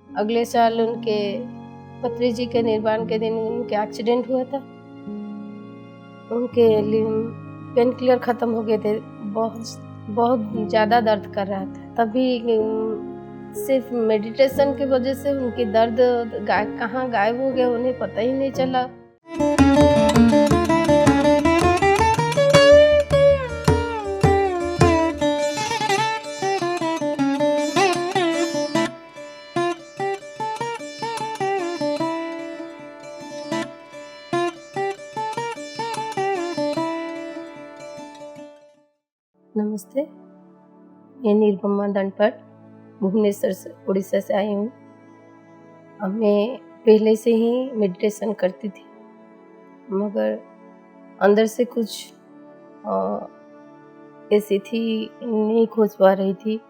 अगले साल उनके पत्री जी के निर्वाण के दिन उनके एक्सीडेंट हुआ था। उनके पेन किलर ख़त्म हो गए थे। बहुत बहुत ज़्यादा दर्द कर रहा था। तभी सिर्फ मेडिटेशन की वजह से उनकी दर्द कहाँ गायब हो गया उन्हें पता ही नहीं चला। नमस्ते, मैं निरुपमा दंडपट भुवनेश्वर से उड़ीसा से आई हूँ। मैं पहले से ही मेडिटेशन करती थी, मगर अंदर से कुछ ऐसी थी नहीं खोज पा रही थी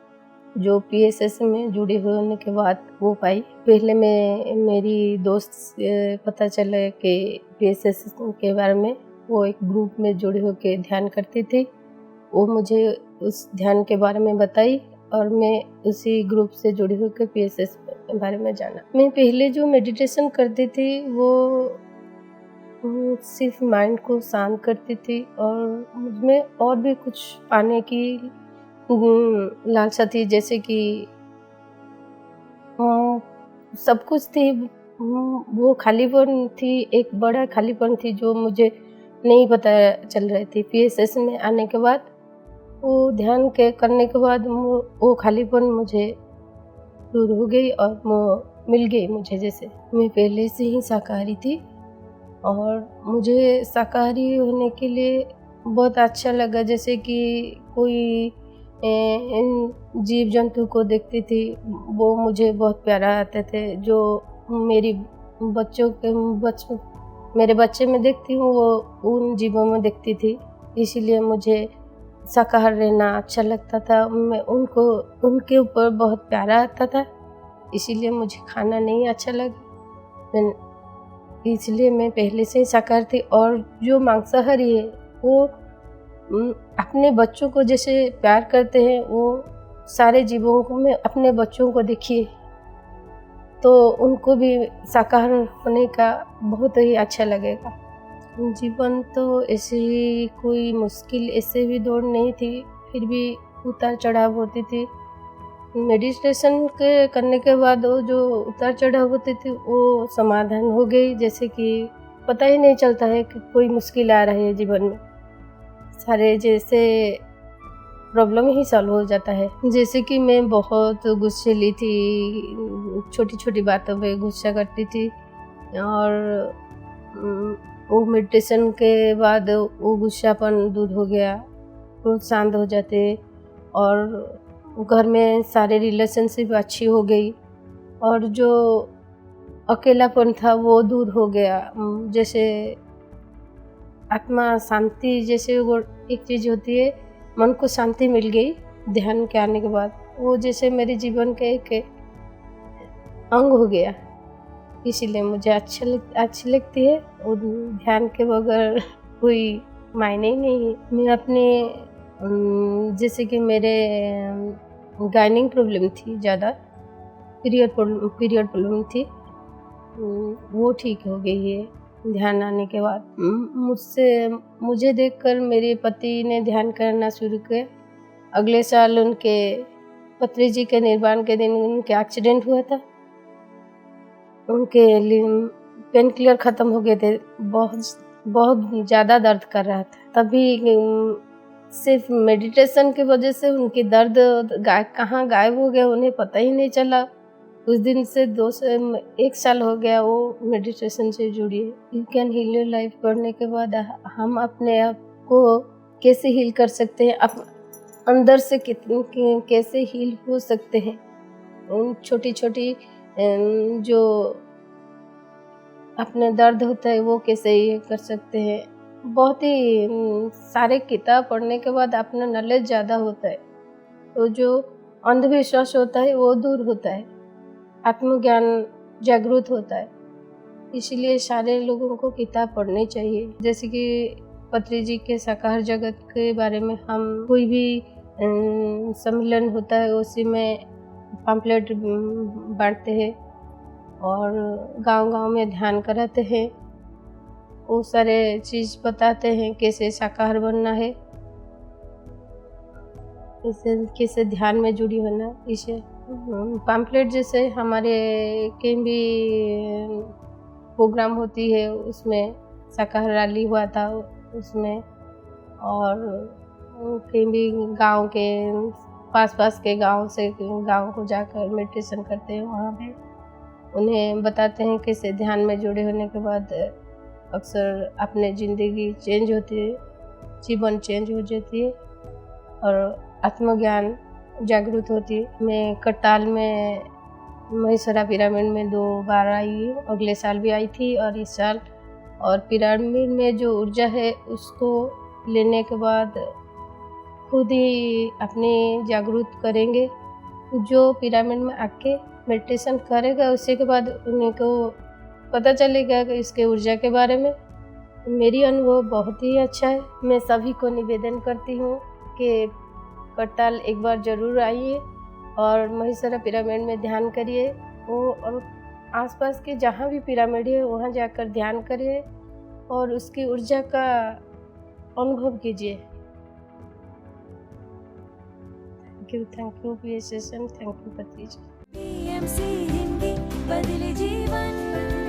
जो पीएसएस में जुड़े होने के बाद वो पाई। पहले मेरी दोस्त से पता चला कि पीएसएस के बारे में वो एक ग्रुप में जुड़े होकर ध्यान करती थी। वो मुझे उस ध्यान के बारे में बताई और मैं उसी ग्रुप से जुड़ी होकर पीएसएस के बारे में जाना। मैं पहले जो मेडिटेशन करती थी वो सिर्फ माइंड को शांत करती थी और मुझमें और भी कुछ पाने की लालसा थी, जैसे कि सब कुछ थी। वो खालीपन थी, एक बड़ा खालीपन थी जो मुझे नहीं पता चल रही थी। पीएसएस में आने के बाद वो ध्यान के करने के बाद वो खालीपन मुझे दूर हो गई और वो मिल गई मुझे। जैसे मैं पहले से ही शाकाहारी थी और मुझे शाकाहारी होने के लिए बहुत अच्छा लगा। जैसे कि कोई जीव जंतु को देखती थी वो मुझे बहुत प्यारा आते थे। जो मेरे बच्चे में देखती हूँ वो उन जीवों में देखती थी। इसीलिए मुझे शाकाहार रहना अच्छा लगता था। मैं उनके ऊपर बहुत प्यारा आता था, इसीलिए मुझे खाना नहीं अच्छा लगा। इसलिए मैं पहले से ही शाकाहारी थी। और जो मांसाहारी है वो अपने बच्चों को जैसे प्यार करते हैं, वो सारे जीवों को में अपने बच्चों को देखिए तो उनको भी शाकाहार होने का बहुत ही अच्छा लगेगा। जीवन तो ऐसे ही कोई मुश्किल ऐसे भी दौड़ नहीं थी, फिर भी उतार चढ़ाव होती थी। मेडिटेशन करने के बाद वो जो उतार चढ़ाव होती थी वो समाधान हो गई। जैसे कि पता ही नहीं चलता है कि कोई मुश्किल आ रही है जीवन में, सारे जैसे प्रॉब्लम ही सॉल्व हो जाता है। जैसे कि मैं बहुत गुस्सैली थी, छोटी छोटी बातों पे गुस्सा करती थी और वो मेडिटेशन के बाद वो गुस्सापन दूर हो गया, वो शांत हो जाते और घर में सारे रिलेशनशिप अच्छी हो गई और जो अकेलापन था वो दूर हो गया। जैसे आत्मा शांति जैसे वो एक चीज़ होती है, मन को शांति मिल गई ध्यान के आने के बाद। वो जैसे मेरे जीवन का एक अंग हो गया, इसीलिए मुझे अच्छी लगती है। और ध्यान के बगैर कोई मायने ही नहीं है। मैं अपने जैसे कि मेरे गायनिंग प्रॉब्लम थी, ज़्यादा पीरियड प्रॉब्लम थी, वो ठीक हो गई है ध्यान आने के बाद। मुझे देखकर मेरे पति ने ध्यान करना शुरू किया। अगले साल उनके पत्री जी के निर्वाण के दिन उनके एक्सीडेंट हुआ था। उनके पेन किलर ख़त्म हो गए थे। बहुत ज़्यादा दर्द कर रहा था। तभी सिर्फ मेडिटेशन की वजह से उनकी दर्द कहाँ गायब हो गया उन्हें पता ही नहीं चला। उस दिन से 1 साल हो गया वो मेडिटेशन से जुड़ी है। You can heal your life पढ़ने के बाद हम अपने आप को कैसे हील कर सकते हैं, अंदर से कैसे हील हो सकते हैं। उन छोटी छोटी जो अपने दर्द होता है वो कैसे ये कर सकते हैं। बहुत ही सारे किताब पढ़ने के बाद अपना नॉलेज ज़्यादा होता है, तो जो अंधविश्वास होता है वो दूर होता है, आत्मज्ञान जागृत होता है। इसलिए सारे लोगों को किताब पढ़नी चाहिए। जैसे कि पत्री जी के शाकाहार जगत के बारे में हम कोई भी सम्मेलन होता है उसी में पम्पलेट बांटते हैं और गांव-गांव में ध्यान कराते हैं। वो सारे चीज़ बताते हैं कैसे शाकाहार बनना है, कैसे कैसे ध्यान में जुड़ी होना इसे। पैम्फलेट जैसे हमारे कहीं भी प्रोग्राम होती है उसमें शाकाहार रैली हुआ था उसमें, और कहीं भी गांव के पास-पास के गांव से गांव को जाकर मेडिटेशन करते हैं, वहाँ पे उन्हें बताते हैं कैसे ध्यान में जुड़े होने के बाद अक्सर अपने ज़िंदगी चेंज होती है, जीवन चेंज हो जाती है और आत्मज्ञान जागृत होती है। मैं करताल में महेश्वरा पिरामिड में 2 बार आई हूँ, अगले साल भी आई थी और इस साल। और पिरामिड में जो ऊर्जा है उसको लेने के बाद खुद ही अपने जागरूक करेंगे। जो पिरामिड में आके मेडिटेशन करेगा उसी के बाद उनको पता चलेगा कि इसके ऊर्जा के बारे में। मेरी अनुभव बहुत ही अच्छा है। मैं सभी को निवेदन करती हूँ कि करताल एक बार ज़रूर आइए और महेश्वरा पिरामिड में ध्यान करिए। वो और आसपास के जहाँ भी पिरामिड है वहाँ जाकर ध्यान करिए और उसकी ऊर्जा का अनुभव कीजिए। Thank you PSSN, thank you भतीजा। PMC हिंदी बदले जीवन।